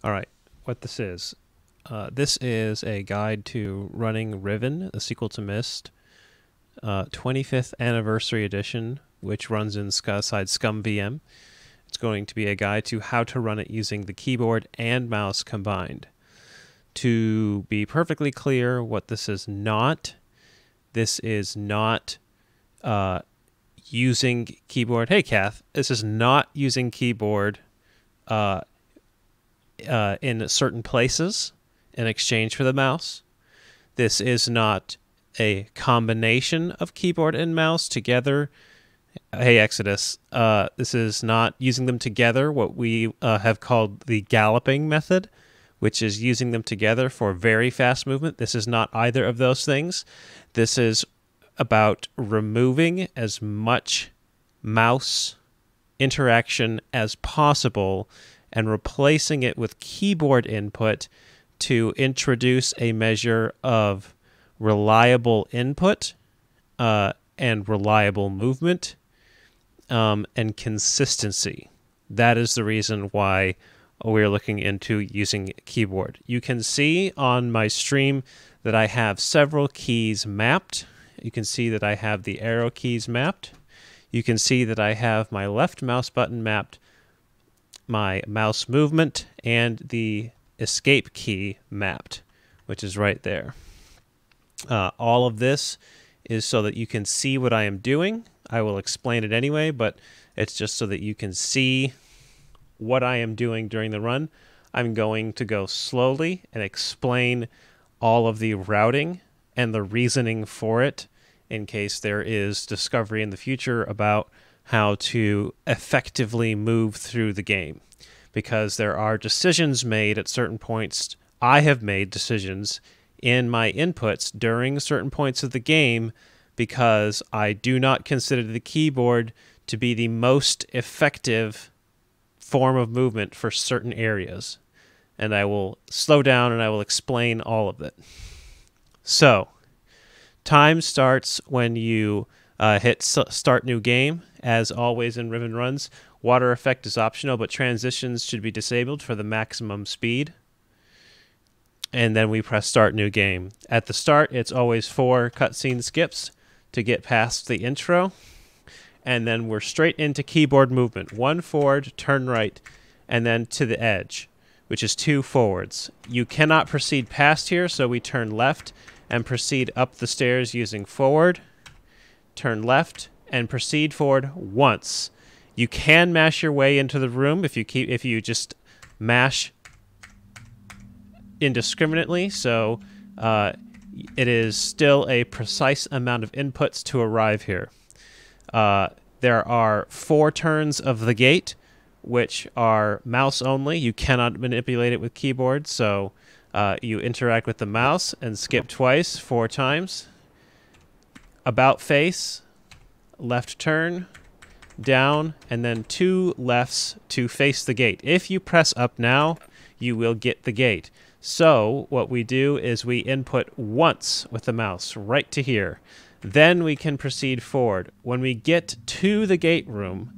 All right, what this is. This is a guide to running Riven, the sequel to Myst, 25th anniversary edition, which runs inside Scum VM. It's going to be a guide to how to run it using the keyboard and mouse combined. To be perfectly clear, what this is not using keyboard. Hey, Kath, this is not using keyboard in certain places in exchange for the mouse. This is not a combination of keyboard and mouse together. Hey, Exodus, this is not using them together, what we have called the galloping method, which is using them together for very fast movement. This is not either of those things. This is about removing as much mouse interaction as possible and replacing it with keyboard input to introduce a measure of reliable input and reliable movement and consistency. That is the reason why we're looking into using keyboard. You can see on my stream that I have several keys mapped. You can see that I have the arrow keys mapped. You can see that I have my left mouse button mapped, my mouse movement, and the escape key mapped, which is right there. All of this is so that you can see what I am doing. I will explain it anyway, but it's just so that you can see what I am doing during the run. I'm going to go slowly and explain all of the routing and the reasoning for it in case there is discovery in the future about how to effectively move through the game. Because there are decisions made at certain points. I have made decisions in my inputs during certain points of the game because I do not consider the keyboard to be the most effective form of movement for certain areas. And I will slow down and I will explain all of it. So, time starts when you hit start new game. As always in Riven runs, water effect is optional, but transitions should be disabled for the maximum speed. And then we press start new game. At the start, it's always 4 cutscene skips to get past the intro. And then we're straight into keyboard movement. 1 forward, turn right, and then to the edge, which is 2 forwards. You cannot proceed past here, so we turn left and proceed up the stairs using forward, turn left, and proceed forward once. You can mash your way into the room if you just mash indiscriminately, so it is still a precise amount of inputs to arrive here. There are 4 turns of the gate, which are mouse only. You cannot manipulate it with keyboard, so you interact with the mouse and skip twice, 4 times. About face, left turn, down, and then 2 lefts to face the gate. If you press up now, you will get the gate. So what we do is we input once with the mouse right to here. Then we can proceed forward. When we get to the gate room,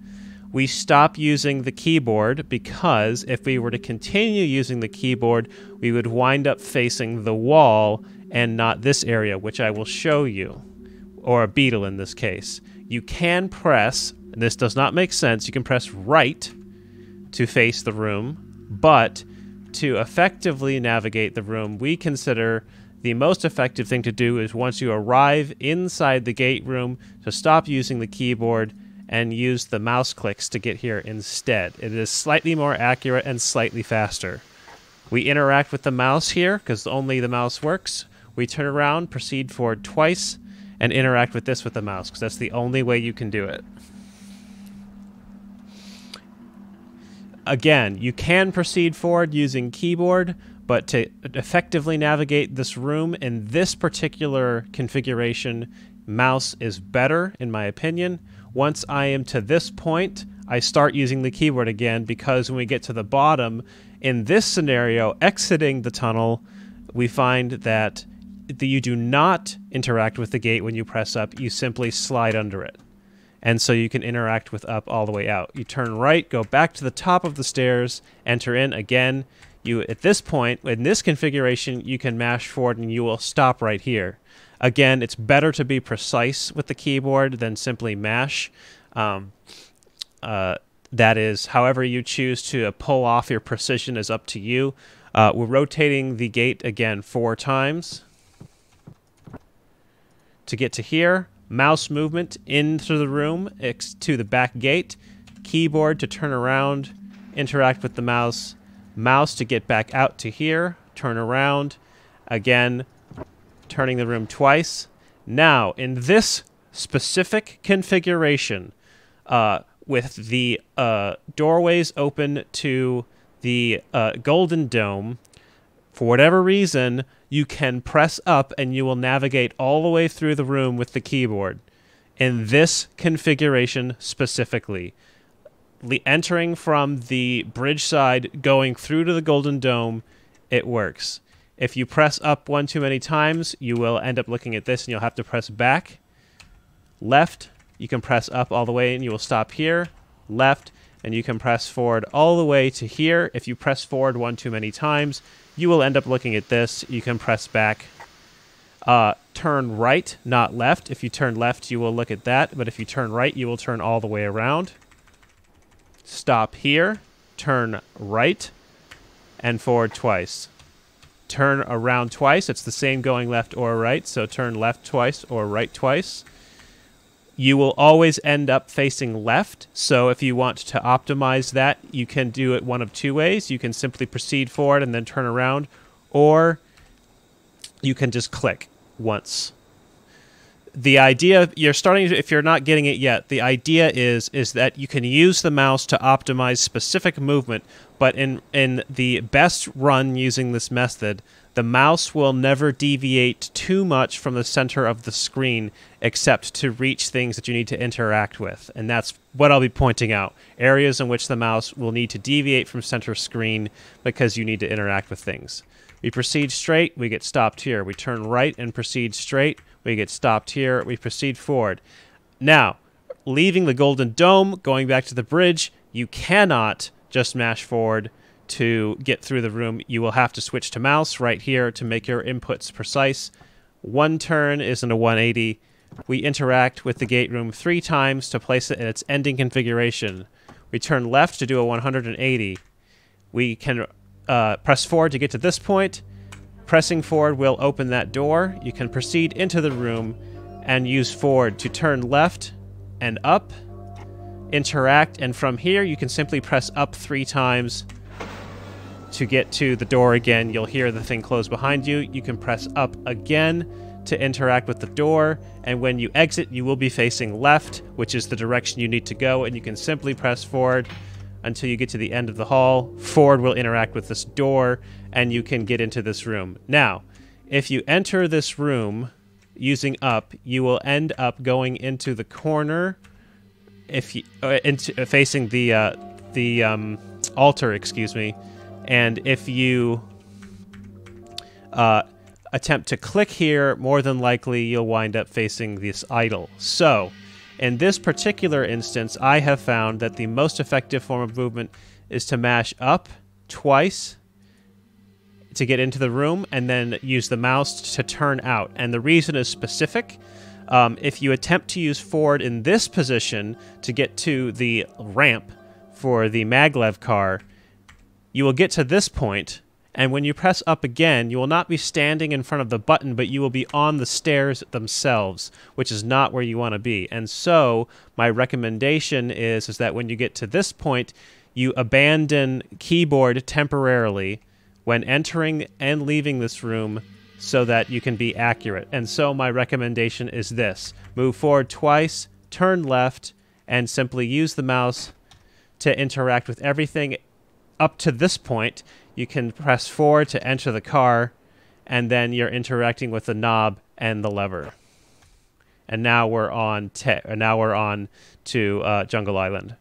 we stop using the keyboard because if we were to continue using the keyboard, we would wind up facing the wall and not this area, which I will show you, or a beetle in this case. You can press, and this does not make sense, you can press right to face the room, but to effectively navigate the room, we consider the most effective thing to do is once you arrive inside the gate room to stop using the keyboard and use the mouse clicks to get here instead. It is slightly more accurate and slightly faster. We interact with the mouse here because only the mouse works. We turn around, proceed forward twice, and interact with this with the mouse because that's the only way you can do it. Again, you can proceed forward using keyboard, but to effectively navigate this room in this particular configuration, mouse is better, in my opinion. Once I am to this point, I start using the keyboard again because when we get to the bottom, in this scenario, exiting the tunnel, we find that you do not interact with the gate when you press up, you simply slide under it. And so you can interact with up all the way out. You turn right, go back to the top of the stairs, enter in again. At this point, in this configuration, you can mash forward and you will stop right here. Again, it's better to be precise with the keyboard than simply mash. That is, however you choose to pull off your precision is up to you. We're rotating the gate again 4 times. To get to here, mouse movement into the room to the back gate, keyboard to turn around, interact with the mouse, mouse to get back out to here, turn around, again, turning the room twice. Now, in this specific configuration, with the doorways open to the Golden Dome, for whatever reason, you can press up and you will navigate all the way through the room with the keyboard. In this configuration specifically, entering from the bridge side, going through to the Golden Dome, it works. If you press up one too many times, you will end up looking at this and you'll have to press back. Left, you can press up all the way and you will stop here. Left, and you can press forward all the way to here. If you press forward one too many times, you will end up looking at this. You can press back. Turn right, not left. If you turn left, you will look at that. But if you turn right, you will turn all the way around. Stop here. Turn right and forward twice. Turn around twice. It's the same going left or right. So turn left twice or right twice. You will always end up facing left, so if you want to optimize that, you can do it one of 2 ways. You can simply proceed forward and then turn around, or you can just click once. The idea, if you're not getting it yet, the idea is that you can use the mouse to optimize specific movement, but in the best run using this method, the mouse will never deviate too much from the center of the screen except to reach things that you need to interact with. And that's what I'll be pointing out. Areas in which the mouse will need to deviate from center screen because you need to interact with things. We proceed straight, we get stopped here. We turn right and proceed straight, we get stopped here, we proceed forward. Now, leaving the Golden Dome, going back to the bridge, you cannot just mash forward to get through the room. You will have to switch to mouse right here to make your inputs precise. One turn isn't a 180. We interact with the gate room 3 times to place it in its ending configuration. We turn left to do a 180. We can press forward to get to this point. Pressing forward will open that door. You can proceed into the room and use forward to turn left and up, interact, and from here you can simply press up 3 times to get to the door again. You'll hear the thing close behind you. You can press up again to interact with the door, and when you exit, you will be facing left, which is the direction you need to go, and you can simply press forward until you get to the end of the hall. Forward will interact with this door, and you can get into this room. Now, if you enter this room using up, you will end up going into the corner, facing the altar, excuse me. And if you attempt to click here, more than likely you'll wind up facing this idol. So, in this particular instance, I have found that the most effective form of movement is to mash up twice to get into the room, and then use the mouse to turn out. And the reason is specific. If you attempt to use forward in this position to get to the ramp for the maglev car, you will get to this point, and when you press up again, you will not be standing in front of the button, but you will be on the stairs themselves, which is not where you want to be. And so, my recommendation is that when you get to this point, you abandon keyboard temporarily when entering and leaving this room so that you can be accurate. And so, my recommendation is this. Move forward twice, turn left, and simply use the mouse to interact with everything. Up to this point, you can press forward to enter the car, and then you're interacting with the knob and the lever. And now we're on to Jungle Island.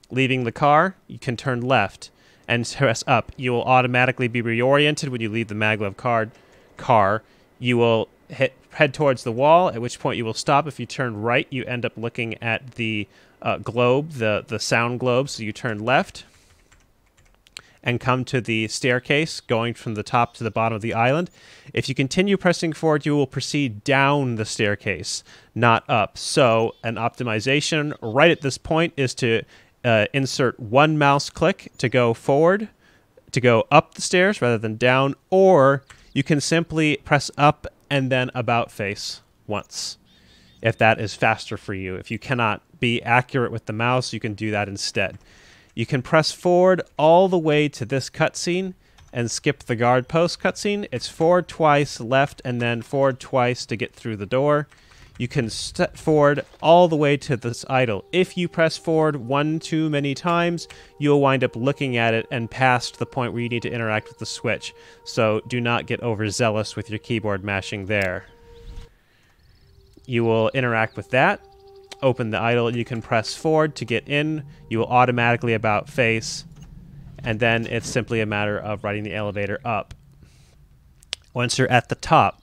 Leaving the car, you can turn left and press up. You will automatically be reoriented when you leave the maglev car. You will head towards the wall, at which point you will stop. If you turn right, you end up looking at the globe, the sound globe, so you turn left. and come to the staircase going from the top to the bottom of the island. If you continue pressing forward, you will proceed down the staircase, not up. So an optimization right at this point is to insert one mouse click to go forward, to go up the stairs rather than down, or you can simply press up and then about face once, if that is faster for you. If you cannot be accurate with the mouse, you can do that instead. You can press forward all the way to this cutscene and skip the guard post cutscene. It's forward twice, left, and then forward twice to get through the door. You can step forward all the way to this idol. If you press forward one too many times, you'll wind up looking at it and past the point where you need to interact with the switch. So do not get overzealous with your keyboard mashing there. You will interact with that. Open the idol, and you can press forward to get in. You will automatically about face, and then it's simply a matter of riding the elevator up. Once you're at the top,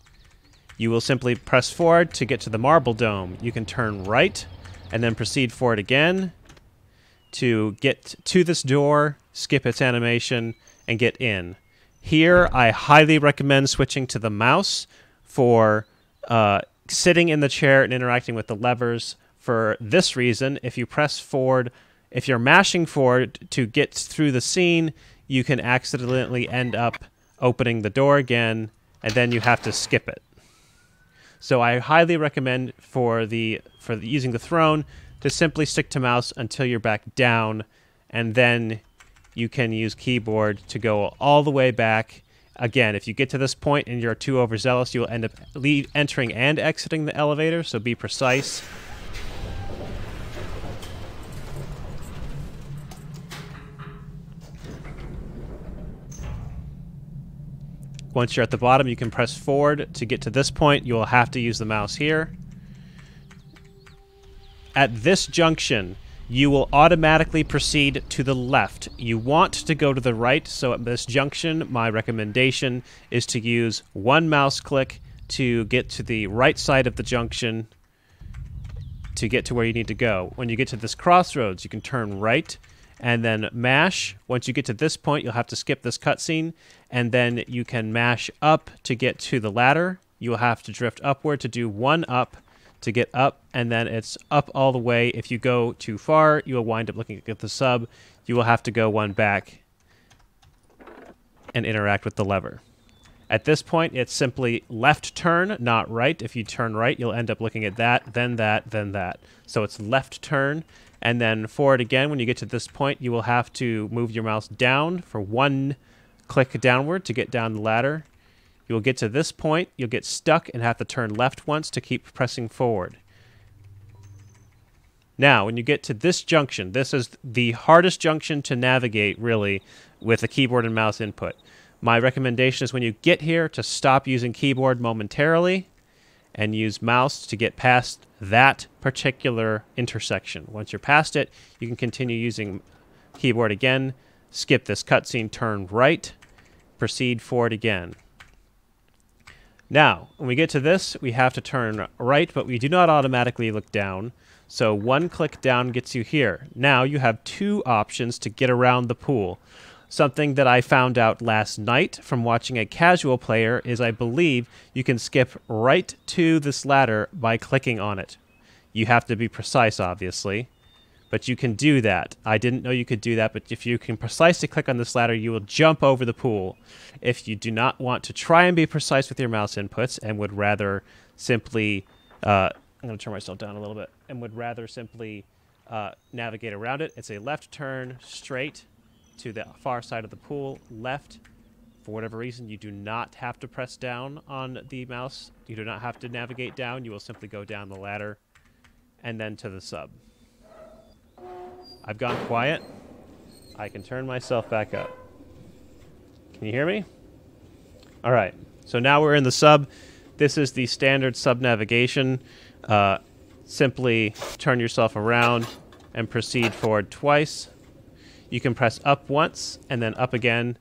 you will simply press forward to get to the marble dome. You can turn right and then proceed forward again to get to this door, skip its animation, and get in. Here, I highly recommend switching to the mouse for sitting in the chair and interacting with the levers. For this reason, if you press forward, if you're mashing forward to get through the scene, you can accidentally end up opening the door again, and then you have to skip it. So I highly recommend for using the throne to simply stick to mouse until you're back down, and then you can use keyboard to go all the way back. Again, if you get to this point and you're too overzealous, you'll end up entering and exiting the elevator, so be precise. Once you're at the bottom, you can press forward to get to this point. You will have to use the mouse here. At this junction, you will automatically proceed to the left. You want to go to the right, so at this junction, my recommendation is to use one mouse click to get to the right side of the junction to get to where you need to go. When you get to this crossroads, you can turn right and then mash. Once you get to this point, you'll have to skip this cutscene, and then you can mash up to get to the ladder. You'll have to drift upward to do one up to get up, and then it's up all the way. If you go too far, you will wind up looking at the sub. You will have to go one back and interact with the lever. At this point, it's simply left turn, not right. If you turn right, you'll end up looking at that, then that, then that. So it's left turn, and then forward again. When you get to this point, you will have to move your mouse down for one click downward to get down the ladder. You will get to this point, you'll get stuck and have to turn left once to keep pressing forward. Now, when you get to this junction, this is the hardest junction to navigate, really, with a keyboard and mouse input. My recommendation is when you get here to stop using keyboard momentarily and use mouse to get past that particular intersection. Once you're past it, you can continue using keyboard again, skip this cutscene, turn right, proceed forward again. Now, when we get to this, we have to turn right, but we do not automatically look down. So one click down gets you here. Now you have two options to get around the pool. Something that I found out last night from watching a casual player is I believe you can skip right to this ladder by clicking on it. You have to be precise, obviously, but you can do that. I didn't know you could do that, but if you can precisely click on this ladder, you will jump over the pool. If you do not want to try and be precise with your mouse inputs and would rather simply, I'm going to turn myself down a little bit, and would rather simply navigate around it, it's a left turn straight to the far side of the pool, left. For whatever reason, you do not have to press down on the mouse. You do not have to navigate down. You will simply go down the ladder and then to the sub. I've gone quiet. I can turn myself back up. Can you hear me? All right. So now we're in the sub. This is the standard sub navigation. Simply turn yourself around and proceed forward twice. You can press up once and then up again.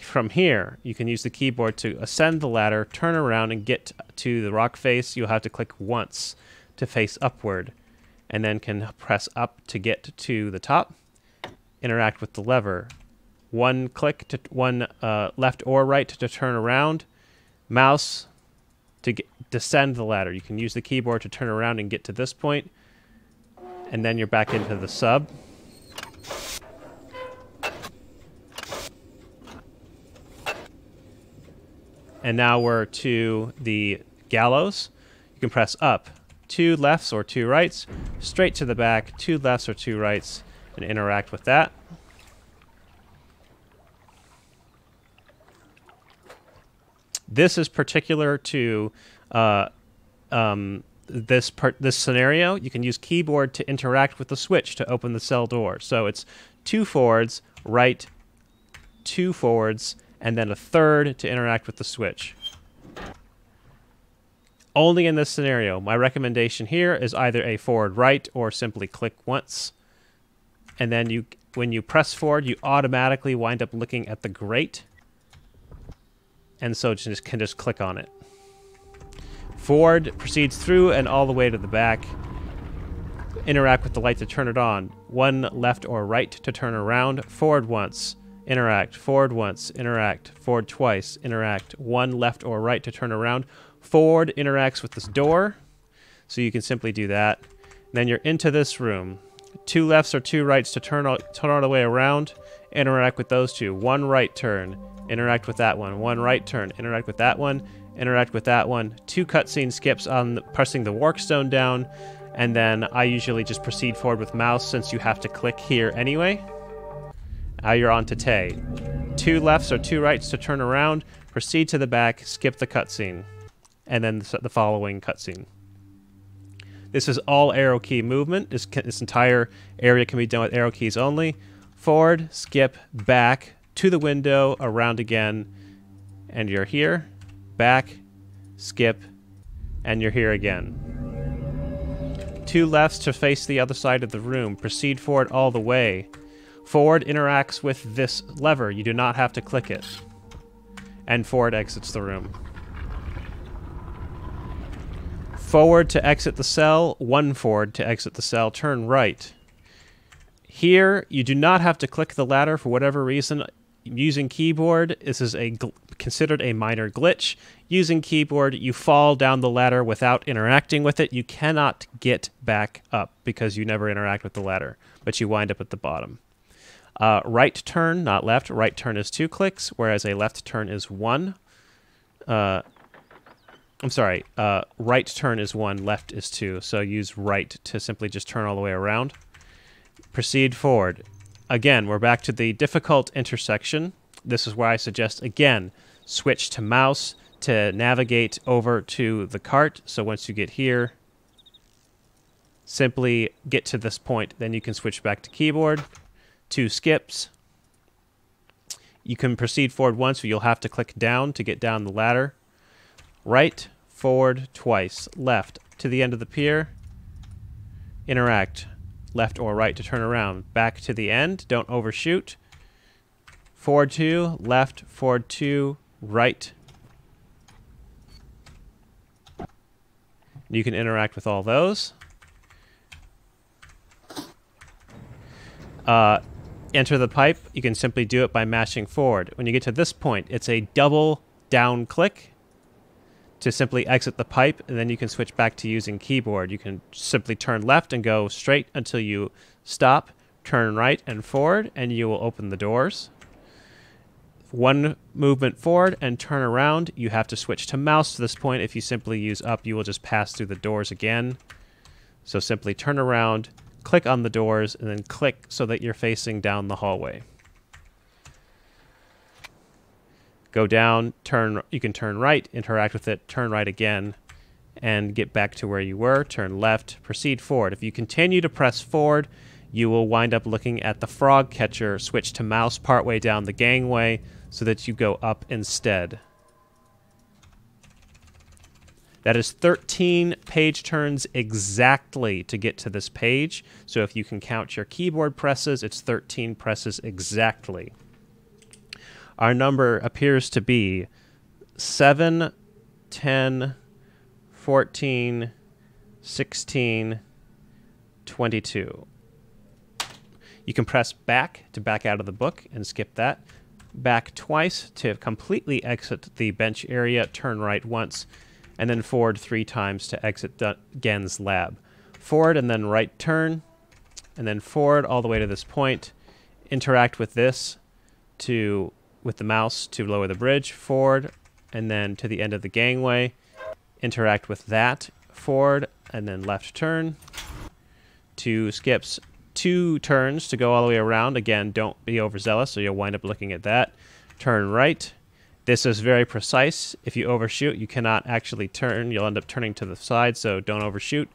From here, you can use the keyboard to ascend the ladder, turn around, and get to the rock face. You'll have to click once to face upward, and then can press up to get to the top. Interact with the lever one click to one left or right to turn around, mouse to descend the ladder. You can use the keyboard to turn around and get to this point, and then you're back into the sub. And now we're to the gallows. You can press up, 2 lefts or 2 rights, straight to the back, 2 lefts or 2 rights, and interact with that. This is particular to this scenario. You can use keyboard to interact with the switch to open the cell door. So it's 2 forwards, right, 2 forwards, and then a third to interact with the switch. Only in this scenario. My recommendation here is either a forward right or simply click once. And then when you press forward, you automatically wind up looking at the grate. And so you can just click on it. Forward proceeds through and all the way to the back. Interact with the light to turn it on. 1 left or right to turn around. Forward once. Interact. Forward once. Interact. Forward twice. Interact. 1 left or right to turn around. Forward interacts with this door. So you can simply do that. Then you're into this room. 2 lefts or 2 rights to turn all the way around. Interact with those 2. 1 right turn. Interact with that one. 1 right turn. Interact with that one. Interact with that one. 2 cutscene skips on pressing the Warkstone down. And then I usually just proceed forward with mouse since you have to click here anyway. Now you're on to Tay. 2 lefts or 2 rights to turn around. Proceed to the back. Skip the cutscene. And then the following cutscene. This is all arrow key movement. This entire area can be done with arrow keys only. Forward, skip, back, to the window, around again, and you're here. Back, skip, and you're here again. 2 lefts to face the other side of the room. Proceed forward all the way. Forward interacts with this lever. You do not have to click it. And forward exits the room. Forward to exit the cell, 1 forward to exit the cell, turn right. Here, you do not have to click the ladder for whatever reason. Using keyboard, this is considered a minor glitch. Using keyboard, you fall down the ladder without interacting with it. You cannot get back up because you never interact with the ladder, but you wind up at the bottom. Right turn, not left. Right turn is 2 clicks, whereas a left turn is 1. I'm sorry, right turn is 1, left is 2. So use right to simply just turn all the way around. Proceed forward. Again, we're back to the difficult intersection. This is where I suggest, again, switch to mouse to navigate over to the cart. So once you get here, simply get to this point. Then you can switch back to keyboard. 2 skips. You can proceed forward once, but you'll have to click down to get down the ladder. Right, forward, twice. Left, to the end of the pier. Interact. Left or right to turn around. Back to the end. Don't overshoot. Forward 2, left, forward 2, right. You can interact with all those. Enter the pipe. You can simply do it by mashing forward. When you get to this point, it's a double down click to simply exit the pipe, and then you can switch back to using keyboard. You can simply turn left and go straight until you stop, turn right and forward, and you will open the doors. 1 movement forward and turn around. You have to switch to mouse to this point. If you simply use up, you will just pass through the doors again. So simply turn around, click on the doors, and then click so that you're facing down the hallway. Go down, you can turn right, interact with it, turn right again, and get back to where you were. Turn left, proceed forward. If you continue to press forward, you will wind up looking at the frog catcher. Switch to mouse partway down the gangway so that you go up instead. That is 13 page turns exactly to get to this page. So if you can count your keyboard presses, it's 13 presses exactly. Our number appears to be 7, 10, 14, 16, 22. You can press back to back out of the book and skip that. Back twice to completely exit the bench area, turn right once, and then forward 3 times to exit Gen's lab. Forward and then right turn, and then forward all the way to this point. Interact with this with the mouse to lower the bridge, forward, and then to the end of the gangway. Interact with that, forward, and then left turn. 2 skips, 2 turns to go all the way around. Again, don't be overzealous, so you'll wind up looking at that. Turn right. This is very precise. If you overshoot, you cannot actually turn. You'll end up turning to the side, so don't overshoot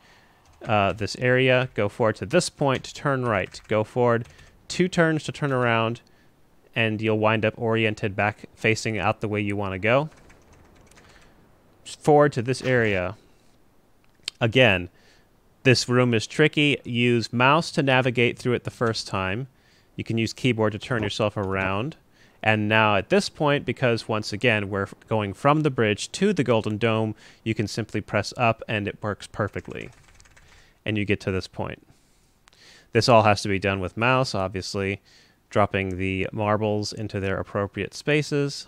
this area. Go forward to this point, turn right. Go forward 2 turns to turn around, and you'll wind up oriented back, facing out the way you want to go. Forward to this area. Again, this room is tricky. Use mouse to navigate through it the first time. You can use keyboard to turn yourself around. And now at this point, because once again, we're going from the bridge to the Golden Dome, you can simply press up and it works perfectly. And you get to this point. This all has to be done with mouse, obviously, dropping the marbles into their appropriate spaces.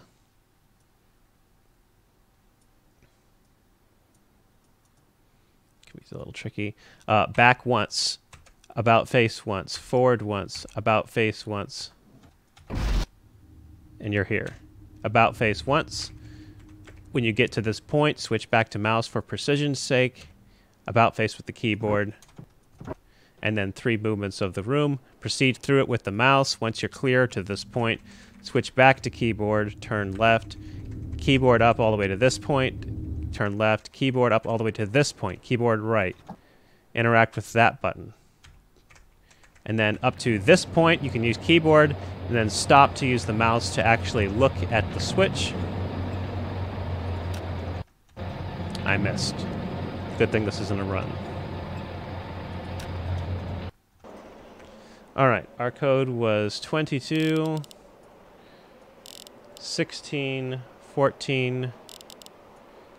Can be a little tricky. Back once, about face once, forward once, about face once. And you're here. About face once. When you get to this point, switch back to mouse for precision's sake. About face with the keyboard. And then 3 movements of the room. Proceed through it with the mouse. Once you're clear to this point, switch back to keyboard, turn left, keyboard up all the way to this point, turn left, keyboard up all the way to this point, keyboard right. Interact with that button. And then up to this point, you can use keyboard, and then stop to use the mouse to actually look at the switch. I missed. Good thing this isn't a run. All right, our code was 22, 16, 14,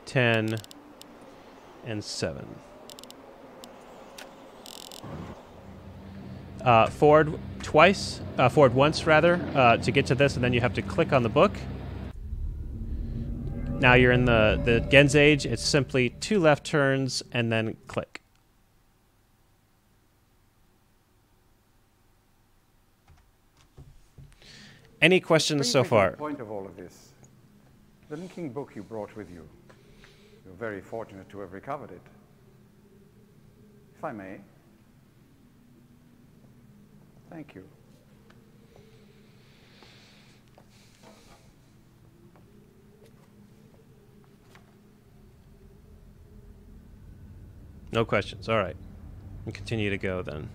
10, and 7. Forward twice, forward once rather, to get to this, and then you have to click on the book. Now you're in the Gen's Age. It's simply 2 left turns and then click. Any questions so far? The point of all of this, the linking book you brought with you, you're very fortunate to have recovered it. If I may. Thank you. No questions. All right. We'll continue to go then.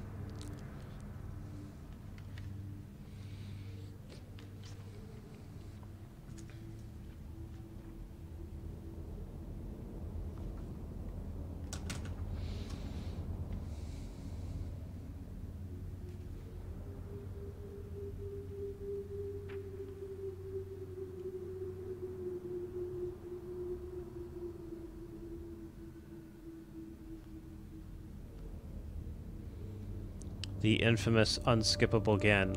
The infamous unskippable Gen.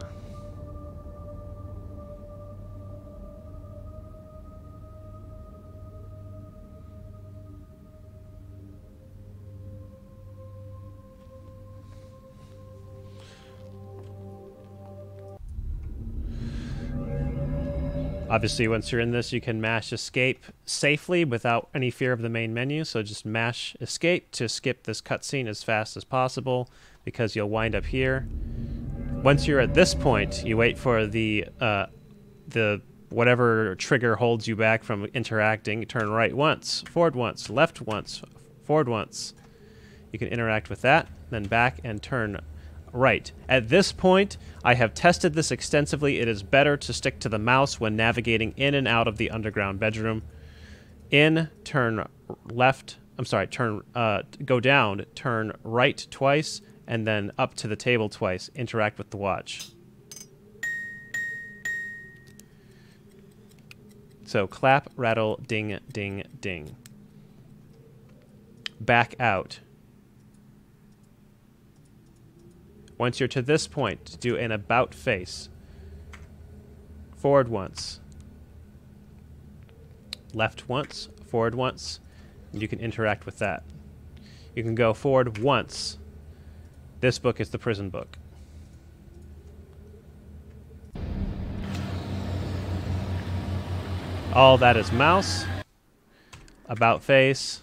Obviously, once you're in this, you can mash escape safely without any fear of the main menu. So just mash escape to skip this cutscene as fast as possible, because you'll wind up here. Once you're at this point, you wait for the whatever trigger holds you back from interacting. Turn right once, forward once, left once, forward once. You can interact with that, then back and turn right. At this point, I have tested this extensively. It is better to stick to the mouse when navigating in and out of the underground bedroom. In, turn left, go down, turn right twice, and then up to the table twice. Interact with the watch. So clap, rattle, ding, ding, ding. Back out. Once you're to this point, do an about face. Forward once. Left once, forward once, and you can interact with that. You can go forward once. This book is the prison book. All that is mouse, about face,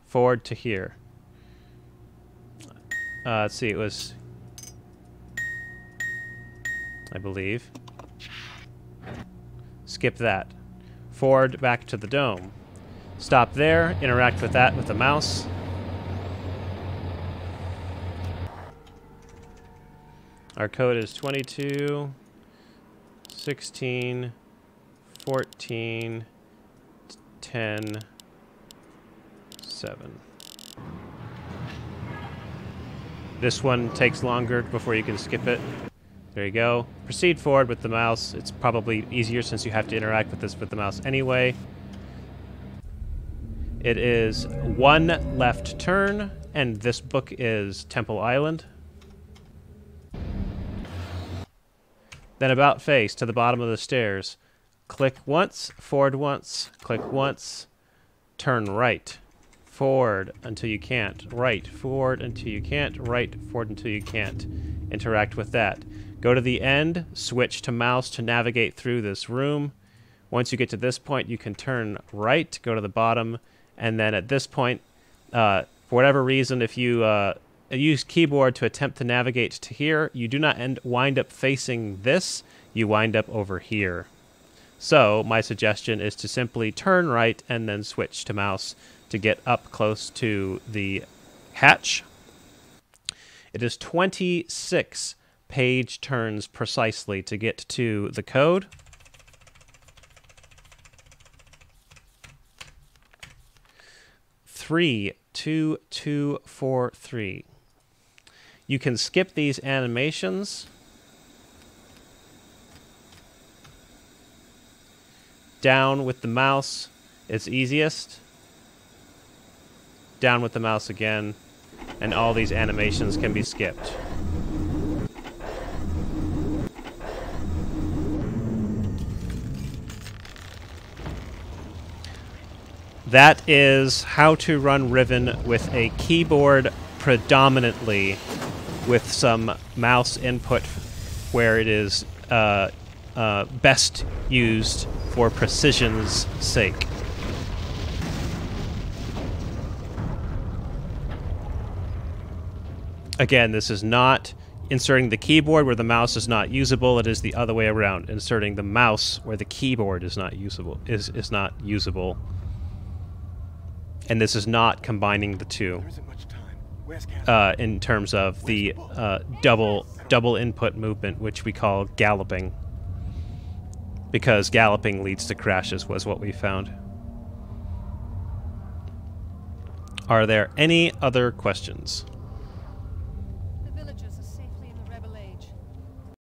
forward to here. Let's see, it was, I believe. Skip that. Forward back to the dome. Stop there, interact with that with the mouse. Our code is 22, 16, 14, 10, 7. This one takes longer before you can skip it. There you go. Proceed forward with the mouse. It's probably easier since you have to interact with this with the mouse anyway. It is one left turn, and this book is Temple Island. Then about face to the bottom of the stairs. Click once, forward once, click once, turn right. Forward until you can't, right, forward until you can't, right, forward until you can't. Interact with that. Go to the end, switch to mouse to navigate through this room. Once you get to this point, you can turn right, go to the bottom, and then at this point, for whatever reason, if you use keyboard to attempt to navigate to here, you do not wind up facing this, you wind up over here. So my suggestion is to simply turn right and then switch to mouse to get up close to the hatch. It is 26 page turns precisely to get to the code. Three, 2, 2, 4, 3. You can skip these animations. Down with the mouse is easiest. Down with the mouse again, and all these animations can be skipped. That is how to run Riven with a keyboard predominantly, with some mouse input where it is best used for precision's sake. Again, this is not inserting the keyboard where the mouse is not usable. It is the other way around, inserting the mouse where the keyboard is not usable. Is not usable. And this is not combining the two in terms of the double input movement, which we call galloping, because galloping leads to crashes, was what we found. Are there any other questions?